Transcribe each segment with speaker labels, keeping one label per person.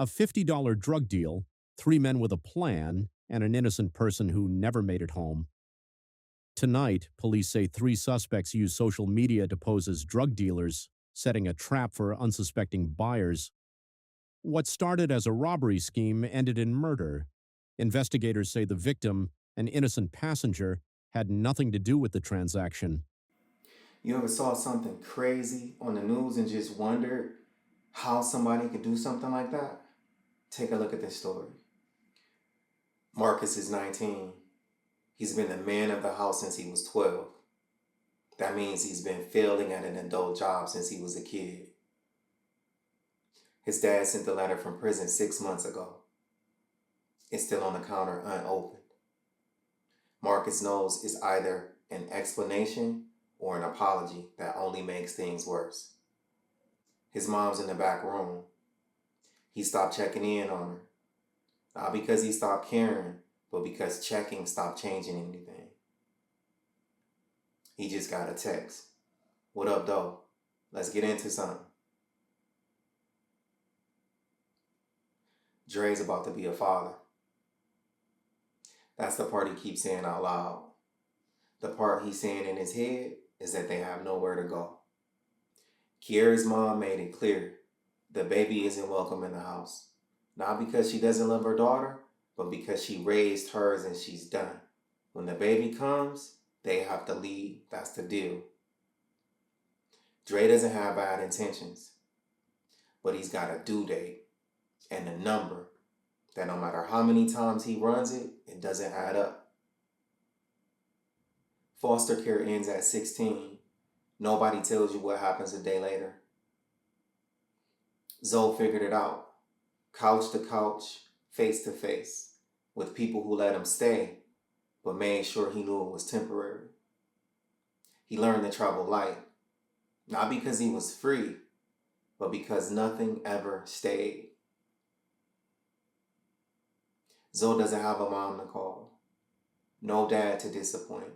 Speaker 1: A $50 drug deal, three men with a plan, and an innocent person who never made it home. Tonight, police say three suspects used social media to pose as drug dealers, setting a trap for unsuspecting buyers. What started as a robbery scheme ended in murder. Investigators say the victim, an innocent passenger, had nothing to do with the transaction.
Speaker 2: You ever saw something crazy on the news and just wondered how somebody could do something like that? Take a look at this story. Marcus is 19. He's been the man of the house since he was 12. That means he's been failing at an adult job since he was a kid. His dad sent the letter from prison 6 months ago. It's still on the counter unopened. Marcus knows it's either an explanation or an apology that only makes things worse. His mom's in the back room. He stopped checking in on her. Not because he stopped caring, but because checking stopped changing anything. He just got a text. What up, though? Let's get into something. Dre's about to be a father. That's the part he keeps saying out loud. The part he's saying in his head is that they have nowhere to go. Kiera's mom made it clear the baby isn't welcome in the house. Not because she doesn't love her daughter, but because she raised hers and she's done. When the baby comes, they have to leave. That's the deal. Dre doesn't have bad intentions, but he's got a due date and a number that no matter how many times he runs it, it doesn't add up. Foster care ends at 16. Nobody tells you what happens a day later. Zoe figured it out. Couch to couch, face to face, with people who let him stay, but made sure he knew it was temporary. He learned to travel light, not because he was free, but because nothing ever stayed. Zoe doesn't have a mom to call, no dad to disappoint,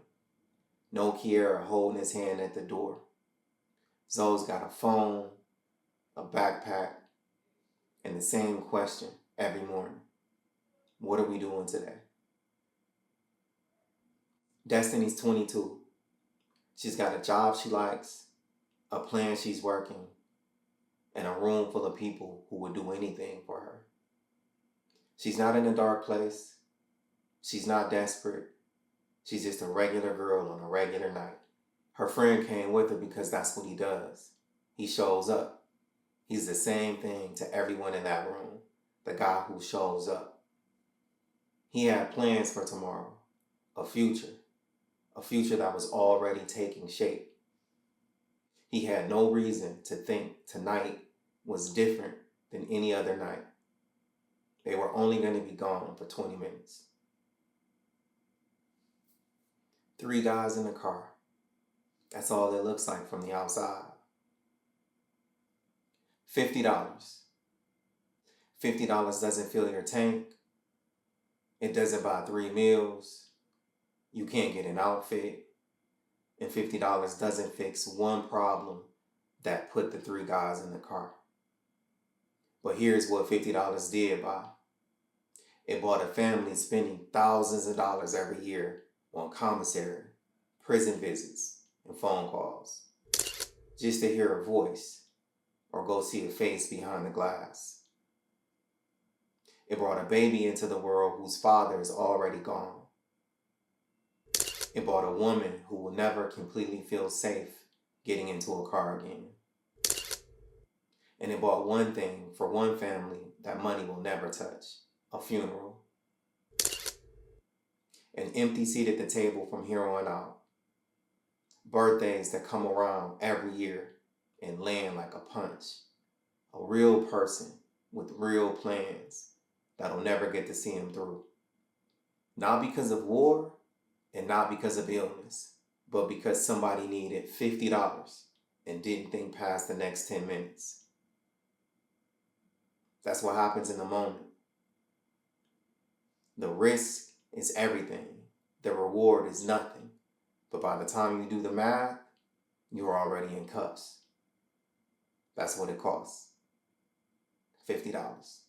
Speaker 2: no Kiera holding his hand at the door. Zoe's got a phone, a backpack, and the same question every morning. What are we doing today? Destiny's 22. She's got a job she likes, a plan she's working, and a room full of people who would do anything for her. She's not in a dark place. She's not desperate. She's just a regular girl on a regular night. Her friend came with her because that's what he does. He shows up. He's the same thing to everyone in that room, the guy who shows up. He had plans for tomorrow, a future that was already taking shape. He had no reason to think tonight was different than any other night. They were only going to be gone for 20 minutes. Three guys in a car. That's all it looks like from the outside. $50. $50 doesn't fill your tank. It doesn't buy 3 meals. You can't get an outfit. And $50 doesn't fix one problem that put the three guys in the car. But here's what $50 did buy. It bought a family spending thousands of dollars every year on commissary, prison visits, and phone calls, just to hear a voice or go see a face behind the glass. It brought a baby into the world whose father is already gone. It brought a woman who will never completely feel safe getting into a car again. And it bought one thing for one family that money will never touch: a funeral. An empty seat at the table from here on out. Birthdays that come around every year and land like a punch. A real person with real plans that'll never get to see him through. Not because of war and not because of illness, but because somebody needed $50 and didn't think past the next 10 minutes. That's what happens in the moment. The risk is everything. The reward is nothing. But by the time you do the math, you're already in cuffs. That's what it costs. $50.